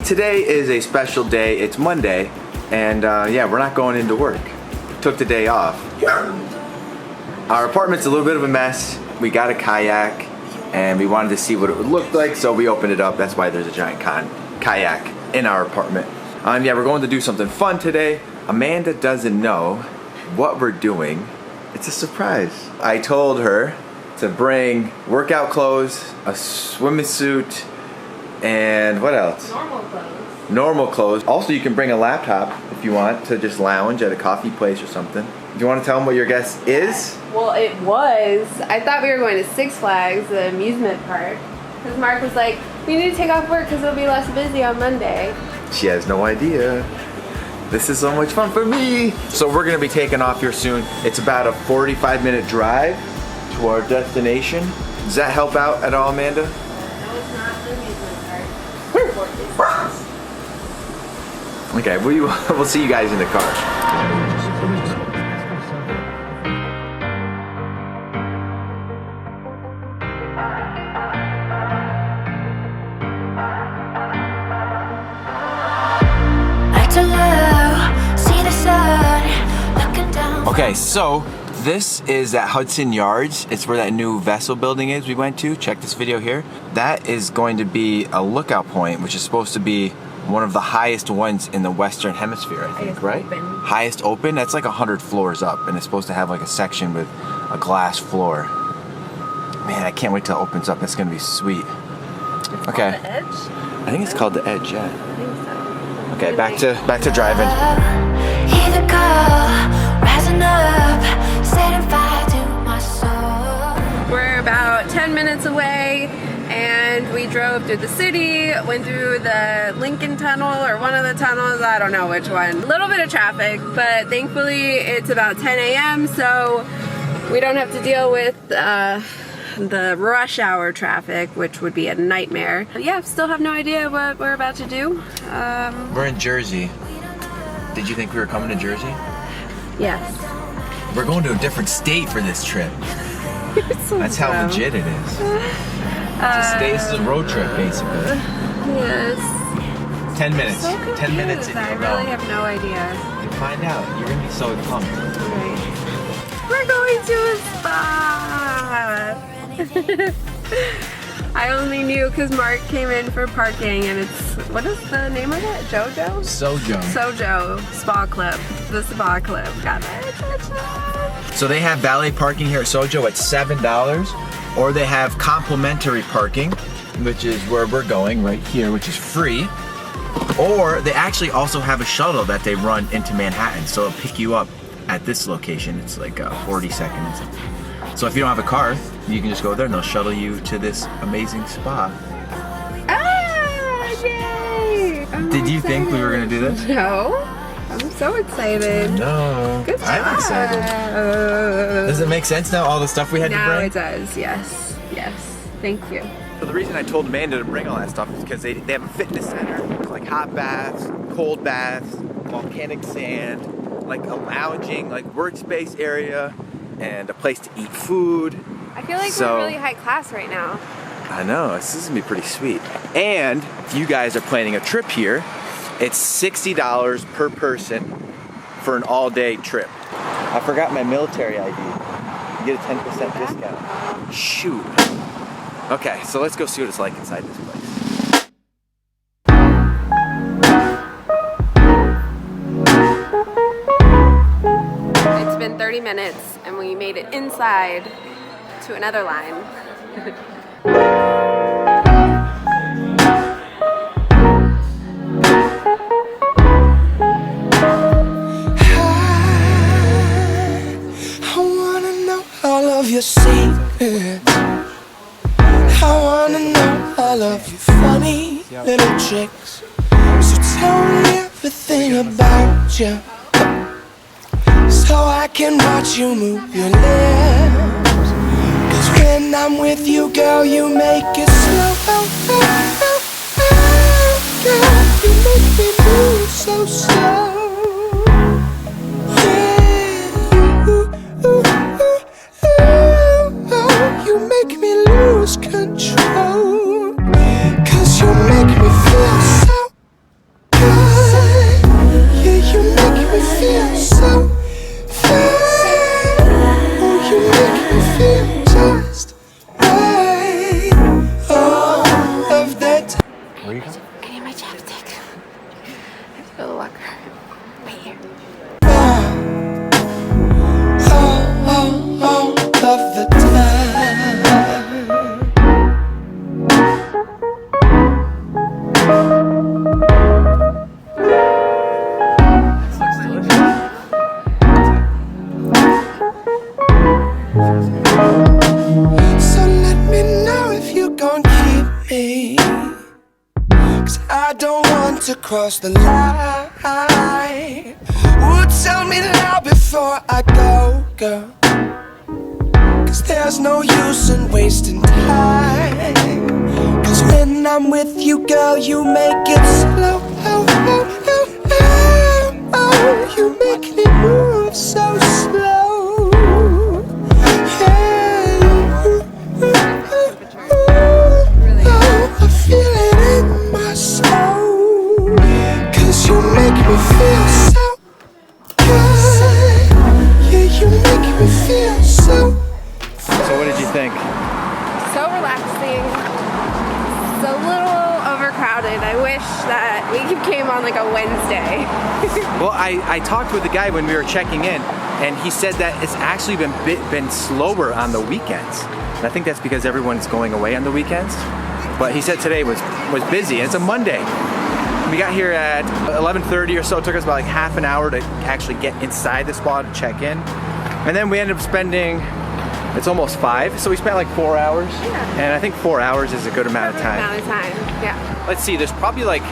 Today is a special day. It's Monday, and yeah, we're not going into work. Took the day off. Our apartment's a little bit of a mess. We got a kayak, and we wanted to see what it would look like, so we opened it up. That's why there's a giant kayak in our apartment. Yeah, we're going to do something fun today. Amanda doesn't know what we're doing. It's a surprise. I told her to bring workout clothes, a swimming suit, and what else? Normal clothes. Normal clothes. Also, you can bring a laptop if you want to just lounge at a coffee place or something. Do you want to tell them what your guess is? Well, I thought we were going to Six Flags, the amusement park. Because Mark was like, we need to take off work because it'll be less busy on Monday. She has no idea. This is so much fun for me. So we're gonna be taking off here soon. It's about a 45-minute drive to our destination. Does that help out at all, Amanda? No, it's not the amusement park. Okay, we'll see you guys in the car. Okay, so this is at Hudson Yards. It's where that new vessel building is we went to. Check this video here. That is going to be a lookout point, which is supposed to be one of the highest ones in the Western Hemisphere, I think, right? Open. Highest open? That's like 100 floors up, and it's supposed to have like a section with a glass floor. Man, I can't wait till it opens up. That's gonna be sweet. It's okay. called the Edge? I think it's called the Edge, yeah. I think so. Okay, back to driving. We're about 10 minutes away, and we drove through the city, went through the Lincoln Tunnel, or one of the tunnels, I don't know which one. A little bit of traffic, but thankfully it's about 10 a.m., so we don't have to deal with the rush hour traffic, which would be a nightmare. But yeah, still have no idea what we're about to do. We're in Jersey. Did you think we were coming to Jersey? Yes. We're going to a different state for this trip. So That's how dumb. legit it is. It's a state, this is a road trip, basically. Yes. 10 minutes. So 10 minutes and I you'll really know. have no idea. You'll find out. You're going to be so pumped. Right. We're going to a spa. I only knew because Mark came in for parking, and it's, what is the name of it? Jojo? Sojo Spa Club. The Spa Club. Got it. So they have valet parking here at Sojo at $7, or they have complimentary parking, which is where we're going right here, which is free. Or they actually also have a shuttle that they run into Manhattan, so it'll pick you up at this location. It's like 40 seconds. So if you don't have a car, you can just go there and they'll shuttle you to this amazing spa. Ah, yay! Did you think we were gonna do this? No. I'm so excited. No. Good job. I'm excited. Does it make sense now, all the stuff we had to Now bring? it does, yes. Yes. Thank you. So the reason I told Amanda to bring all that stuff is because they have a fitness center, like hot baths, cold baths, volcanic sand, like a lounging, like workspace area, and a place to eat food. I feel like we're really high class right now. I know, this is gonna be pretty sweet. And if you guys are planning a trip here, it's $60 per person for an all-day trip. I forgot my military ID. You get a 10% discount. Shoot. Okay, so let's go see what it's like inside this place. It's been 30 minutes and we made it inside to another line. I wanna know all of your secrets. I wanna know all of your funny little tricks. So tell me everything about you, so I can watch you move your lips. 'Cause when I'm with you, girl, you make it slow. Girl, you make me move so slow. You make me lose control. 'Cause you make me feel so need my chapstick. I have to go to the locker. Wait here. All of the time. So let me know if you gon' keep me, 'cause I don't want to cross the line. Would tell me now before I go, girl, 'cause there's no use in wasting time. 'Cause when I'm with you, girl, you make it slow. Oh, oh, oh, oh, oh. You make me move so slow. Yeah. Oh, I feel it in my soul. 'Cause you make me feel so good. Yeah, you make me feel so. So what did you think? So relaxing. It's a little overcrowded. I wish that we came on like a Wednesday. Well, I talked with the guy when we were checking in, and he said that it's actually been slower on the weekends. And I think that's because everyone's going away on the weekends. But he said today was busy, and it's a Monday. We got here at 11:30 or so. It took us about like half an hour to actually get inside the spa to check in. And then we ended up spending, it's almost 5, so we spent like 4 hours. Yeah. And I think 4 hours is a good amount of time. Amount of time, yeah. Let's see, there's probably like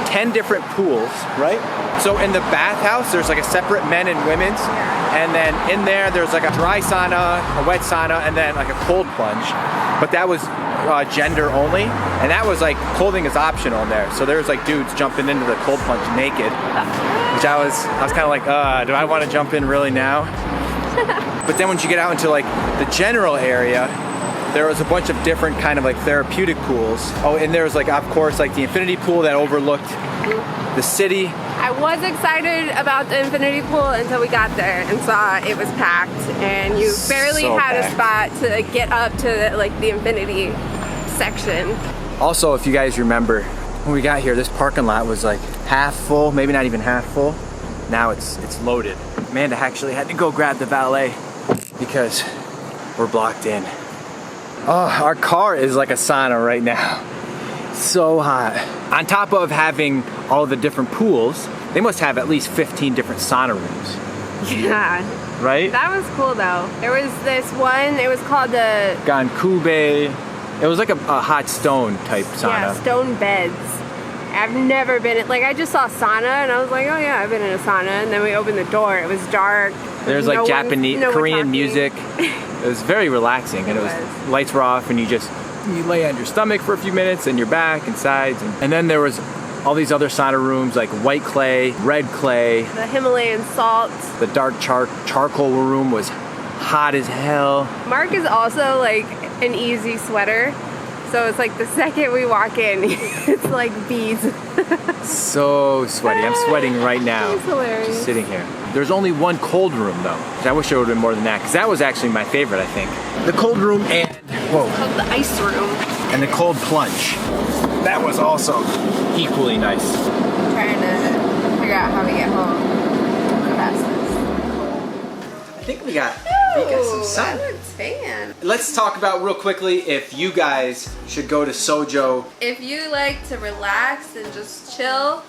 10 different pools, right? So in the bathhouse, there's like a separate men and women's. And then in there's like a dry sauna, a wet sauna, and then like a cold plunge. But that was gender only. And that was like, clothing is optional in there. So there was like dudes jumping into the cold plunge naked. Which I was kind of like, do I want to jump in really now? But then once you get out into like the general area, there was a bunch of different kind of like therapeutic pools. Oh, and there was like, of course, like the infinity pool that overlooked the city. I was excited about the infinity pool until we got there and saw it was packed, and you barely So had packed. a spot to get up to the infinity section. Also, if you guys remember, when we got here, this parking lot was like half full, maybe not even half full. Now it's loaded. Amanda actually had to go grab the valet because we're blocked in. Oh, our car is like a sauna right now. So hot. On top of having all the different pools, they must have at least 15 different sauna rooms, Yeah, right? that was cool though. There was this one, it was called the Gankube. It was like a hot stone type sauna. stone beds. I've never been in, like I just saw sauna and I was like, oh yeah, I've been in a sauna, and then we opened the door, it was dark. There's like Japanese, Korean music. It was very relaxing, and it was lights were off, and you lay on your stomach for a few minutes, and your back and sides, and then there was all these other sauna rooms like white clay, red clay, The Himalayan salt. the dark charcoal room was hot as hell. Mark is also like an easy sweater, so it's like the second we walk in, it's like bees. So sweaty. I'm sweating right now. It's hilarious. Just sitting here. There's only one cold room though, which I wish there would have been more than that, because that was actually my favorite, I think. The cold room and Called the ice room. and the cold plunge. That was also equally nice. I'm trying to figure out how to get home fastest. I think we got some sun. That looks tan. Let's talk about real quickly if you guys should go to Sojo. If you like to relax and just chill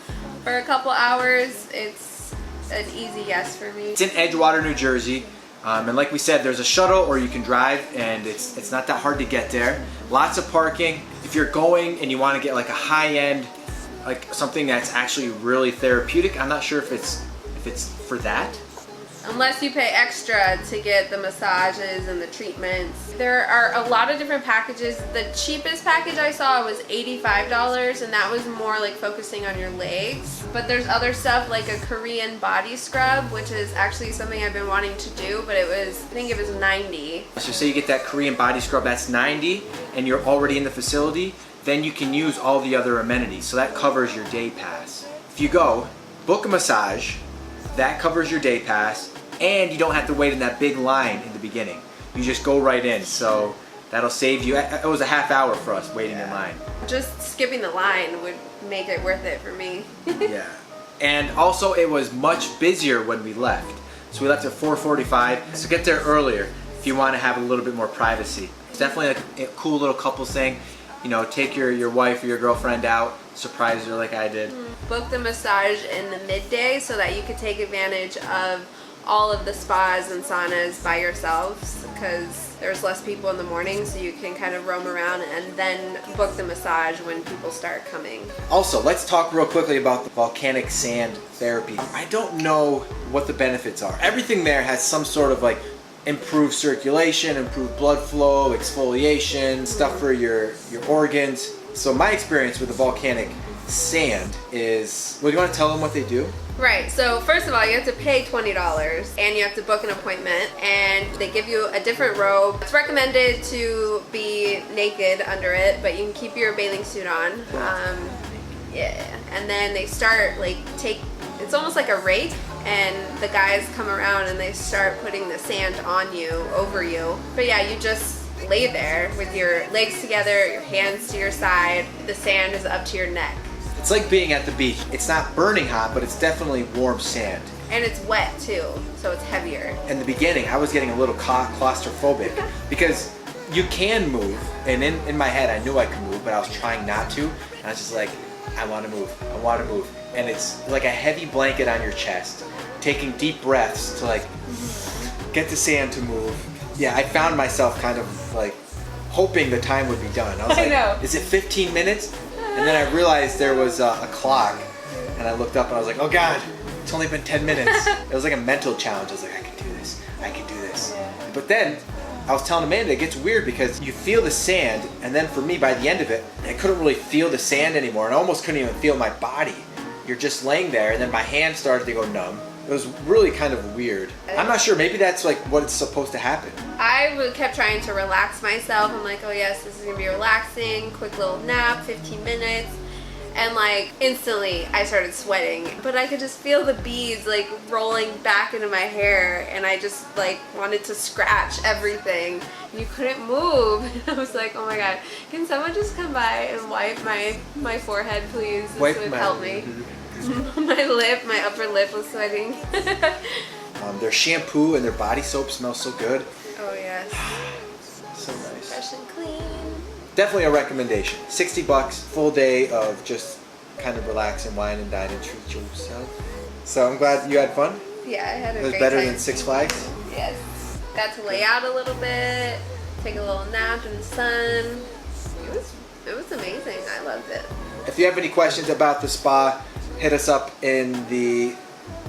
for a couple hours, it's an easy yes for me. It's in Edgewater, New Jersey. And like we said, there's a shuttle or you can drive, and it's not that hard to get there. Lots of parking. If you're going and you want to get like a high-end, like something that's actually really therapeutic, I'm not sure if it's for that. Unless you pay extra to get the massages and the treatments. There are a lot of different packages. The cheapest package I saw was $85, and that was more like focusing on your legs. But there's other stuff like a Korean body scrub, which is actually something I've been wanting to do, but I think it was $90. So say you get that Korean body scrub, that's $90, and you're already in the facility, then you can use all the other amenities. So that covers your day pass. If you go, book a massage, that covers your day pass, and you don't have to wait in that big line in the beginning. You just go right in. So That'll save you. It was a half hour for us waiting in line. Just skipping the line would make it worth it for me. Yeah. And also it was much busier when we left. So we left at 4:45. So get there earlier if you want to have a little bit more privacy. It's definitely a cool little couples thing. You know, take your wife or your girlfriend out, surprise her like I did. Book the massage in the midday so that you could take advantage of all of the spas and saunas by yourselves, because there's less people in the morning, so you can kind of roam around, and then book the massage when people start coming. Also, let's talk real quickly about the volcanic sand therapy. I don't know what the benefits are. Everything there has some sort of like improved circulation, improved blood flow, exfoliation, stuff for your organs. So my experience with the volcanic sand is, well, you want to tell them what they do? Right, so first of all, you have to pay $20 and you have to book an appointment, and they give you a different robe. It's recommended to be naked under it, but you can keep your bathing suit on. Yeah, and then they start it's almost like a rake, and the guys come around and they start putting the sand on you, over you. But yeah, you just lay there with your legs together, your hands to your side. The sand is up to your neck. It's like being at the beach. It's not burning hot, but it's definitely warm sand. And it's wet too, so it's heavier. In the beginning, I was getting a little claustrophobic because you can move, and in my head I knew I could move, but I was trying not to, and I was just like, I want to move, I want to move. And it's like a heavy blanket on your chest, taking deep breaths to like get the sand to move. Yeah, I found myself kind of like hoping the time would be done. I was like, is it 15 minutes? And then I realized there was a clock, and I looked up and I was like, oh God, it's only been 10 minutes. It was like a mental challenge. I was like, I can do this, I can do this. But then I was telling Amanda, it gets weird because you feel the sand, and then for me, by the end of it, I couldn't really feel the sand anymore, and I almost couldn't even feel my body. You're just laying there, and then my hand started to go numb. It was really kind of weird. I'm not sure, maybe that's like what's supposed to happen. I kept trying to relax myself. I'm like, oh yes, this is gonna be relaxing, quick little nap, 15 minutes. And like instantly I started sweating, but I could just feel the beads like rolling back into my hair, and I just like wanted to scratch everything. You couldn't move. I was like, oh my God, can someone just come by and wipe my forehead, please? This would help me. My upper lip was sweating. Their shampoo and their body soap smells so good. Oh yes. So nice. Fresh and clean. Definitely a recommendation. $60, full day of just kind of relax and wine and dine and treat yourself. So I'm glad you had fun. Yeah, I had a great time. It was better than Six Flags? Yes. Got to lay out a little bit, take a little nap in the sun. It was amazing. I loved it. If you have any questions about the spa, hit us up in the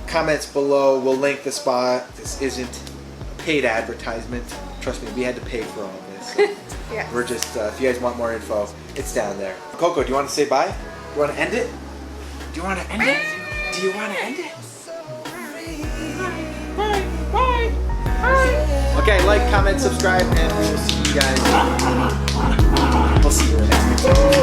comments below. We'll link the spa. This isn't a paid advertisement. Trust me, we had to pay for all this. Yeah. We're just, if you guys want more info, it's down there. Coco, do you want to say bye? Do you want to end it? Do you want to end it? Do you want to end it? Bye. Bye. Bye. Okay, like, comment, subscribe, and we will see you guys. We'll see you in the next video.